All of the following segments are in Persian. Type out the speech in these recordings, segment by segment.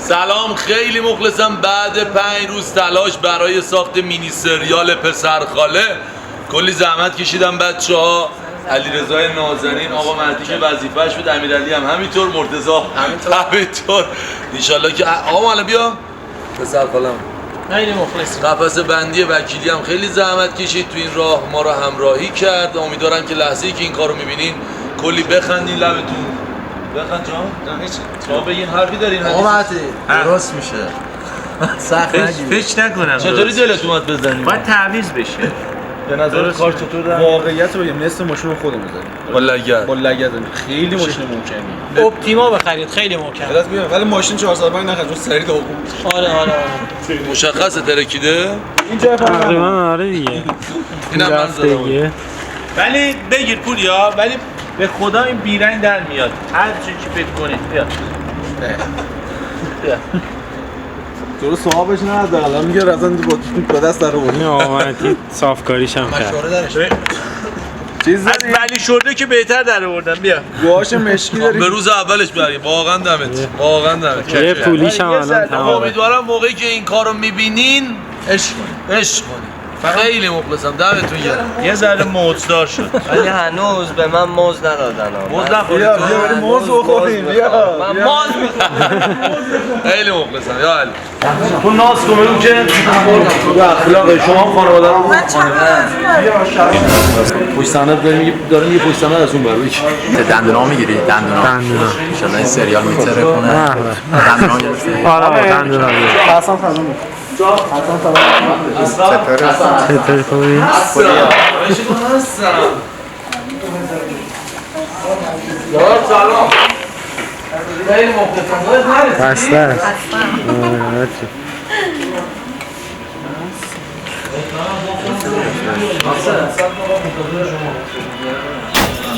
سلام، خیلی مخلصم. بعد 5 روز تلاش برای ساخت مینی سریال پسرخاله کلی زحمت کشیدم بچه‌ها. علیرضا نازنین، آقا مهدی که وظیفه‌اش بود، امیرعلی هم همینطور، مرتضی همینطور. ان شاءالله که آقا الان بیا پسرخالم. خیلی مخلصم. قفسه بندی وکیلی هم خیلی زحمت کشید تو این راه، ما رو همراهی کرد. امیدوارم که لحظه‌ای که این کارو می‌بینین کلی بخندین لبتون. بخند جان؟ نه هیچ. شما بگین حرفی دارین؟ آقا مهدی درست میشه. سخت نگیر. فکر نکنم. چطوری دلت اومد بزنیم؟ باید تعویض بشه. به نظر کار چطور دارم؟ واقعیت رو بگیم نصف ماشین رو خودمون زدیم. با لگد خیلی ماشین محکمی. اپتیما بخرید، خیلی محکم. راست میگم، ولی ماشین 405 نخرید، چون سری داغون. آره. مشخصه ترکیده؟ اینجا تقریبا آره دیگه. اینم من زدم. ولی بگیر پولیا، ولی به خدا این بیرنگ در میاد. هر چی که فکر کنید. بیا. تو رو صاحبش نداره، الان میگه رفتن با دست در آوردی. این آمدی صافکاریش هم کرد. مشوره درش. چیز از ولی شورده که بهتر در آوردن. بیا. گواش مشکی داری. به روز اولش بریم. واقعا دمت. واقعا دمت. یه پولیش هم الان تمامه. امیدوارم موقعی که این کارو میبینین عشق کنین. خیلی مخلصم، دمتون گرم. یه ذره موزدار شد. ولی هنوز به من موز ندادن. موز نخورید. بیا بریم موز بخوریم. بیا. من موز میخورم. خیلی مخلصم. یا علی. تو ناز کن بگو که اخلاق شما خانواده رو پشت صحنه داره میگه پشت صحنه از اون برو یک. دندونا میگیری؟ دندونا ان شاءالله این سریال میتره کنه. دندونا گرفتی؟ آره دندونا حسن سلام. چطور کنی؟ سلام. خیلی مخلصم. بسته است.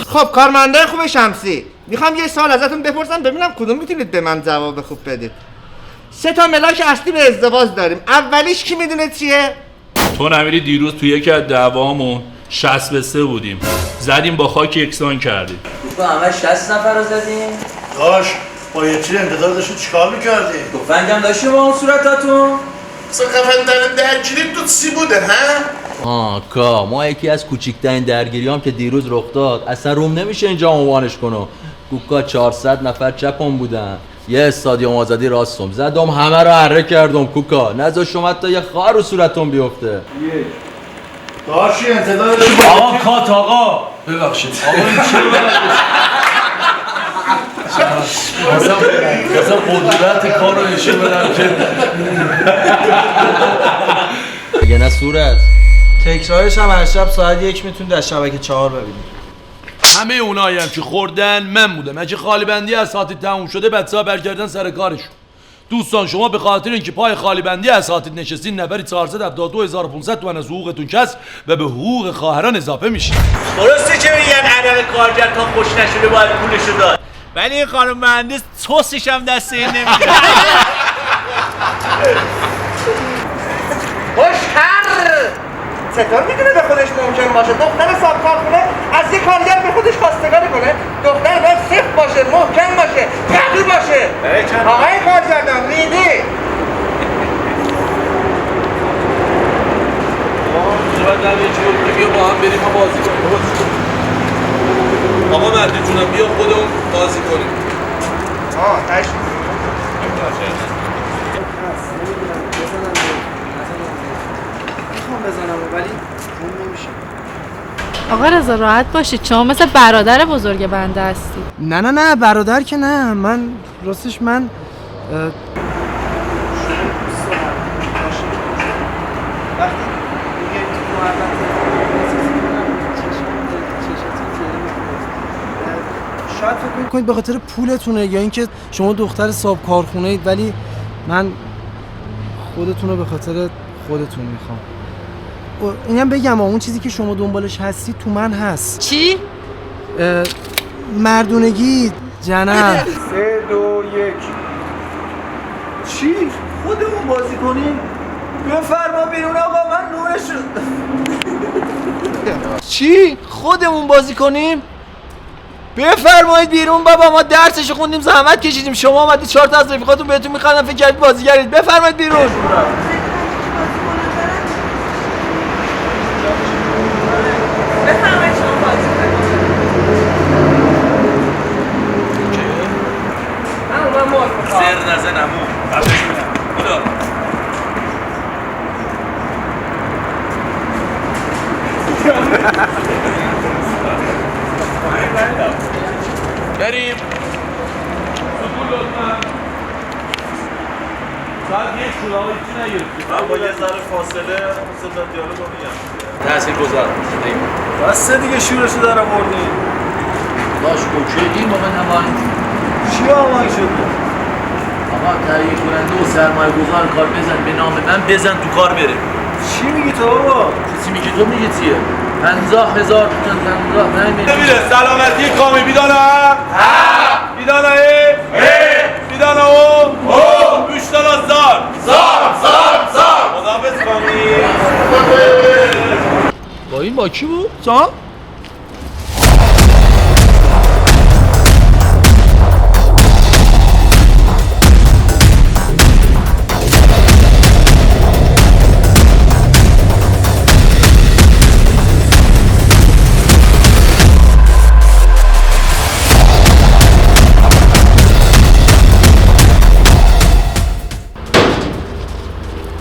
خب کارمندای خوب شمسی، میخوام یه سال ازتون بپرسم ببینم کدوم میتونید به من جواب خوب بدید. 3 ملاک اصلی به ازدواج داریم. اولیش کی میدونه چیه؟ تو نمیری دیروز تو یکی از دعوامون 60 به 3 بودیم، زدیم با خاک یکسان کردیم. تو همه 60 نفر رو زدیم؟ داش با یه چیز انتظار داشتی چیکار میکردی؟ تفنگم داشتی با اون صورتاتون؟ اصلا خفندن درگیری تو چی بوده ها؟ ما یکی از کوچیکترین درگیریام که دیروز رخ داد اصلا روم نمیشه اینجا عنوانش کنم. کوکا 400 نفر چپم بودن، یه استادیوم آزادی راستم زدم، همه رو اره کردم. کوکا نذاش شما تا یه خار رو صورتم بیفته. داشتی انتظار داشتی آقا کات آقا ببخشید. آقا این چه اصلا قدرت کار رو نشون بدم که اگه نه صورت تکرارش هم هر شب ساعت 1 میتونید در شبکه 4 ببینید. همه اونایی هم که خوردن من بودم. اگه خالی بندی اساتید تموم شده بچه‌ها برگردن سر کارشون. دوستان شما به خاطر اینکه پای خالی بندی اساتید نشستین نفری 472500 تومان از حقوقتون کسب و به حقوق خواهران اضافه میشین. درسته که میگن عدم کارگر تا خوش نشده باید پولشو داد، ولی این خانم مهندس توسش هم دست این نمیده. خوشحر چطور میدونه به خودش ممکن باشه دختر صاحب کارخونه از یک کارگر به خودش خواستگاری کنه؟ دختر باید صفر باشه، محکم باشه، قوی باشه. آقای کارگردان ریدی. بیا با هم بریم ما بازی کنیم. آقا مهدی جونم بیا خودمون بازی کنیم. تشت میخوام بزنم ولی اون نمیشه. آقا رضا راحت باشید، شما مثل برادر بزرگ بنده هستی. نه برادر که نه، من راستش من شاید فکر کنید به خاطر پولتونه یا اینکه شما دختر صاحب کارخونه اید، ولی من خودتون رو به خاطر خودتون میخوام. اینم بگم اون چیزی که شما دنبالش هستی تو من هست. چی؟ مردونگی جنم. 3 2 1 چی؟ خودمون بازی کنیم؟ بفرما بیرون آقا، من نورش شد. چی؟ خودمون بازی کنیم؟ بفرمایید بیرون بابا، ما درسشو خوندیم زحمت کشیدیم، شما اومدید 4 تا از رفیقاتون بهتون میخوادن فکر کردید بازیگرید. بفرمایید بیرون. زر نزن عمو. خدا. بریم. سکون لطفا. ساعت 1 شد آقا هیچی نگرفتیم. من با یه ذره فاصله صدا دیالوگو میگم. تحصیل گذار. بسه دیگه شورشو در آوردین. باش اوکی این موقع نمایی چی آمایی شد؟ آقا تهیه کننده و سرمایه گذار کار بزن به نام من بزن تو کار بره. چی میگی تو بابا؟ چیزی میگی تو میگی چیه؟ 50,000 تومن 50 نمیره سلامتی کامی بیدانا ها؟ بیدانا ای؟ بیدانا او؟ گوشتالا زار خدافظ کامی با این با کی بود؟ سا؟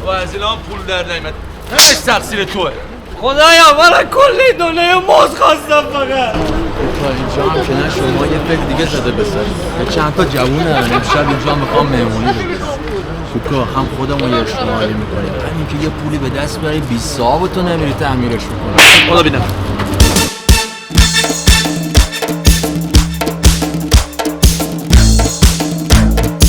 و از اینا هم پول در نایمد همش تقصیر توه خدایا من کلی دونه موز خواستم فقط. تا اینجا هم که نه شما یه فکر دیگه زده بسارید چند تا جوونه امشب اینجا میخوام مهمونی بگیرم. کوکا هم خودمو یه اشتمالی میکنیم همین که یه پولی به دست بری 20 صاحبتو نمیری تعمیرش میکنم. خدا بیدم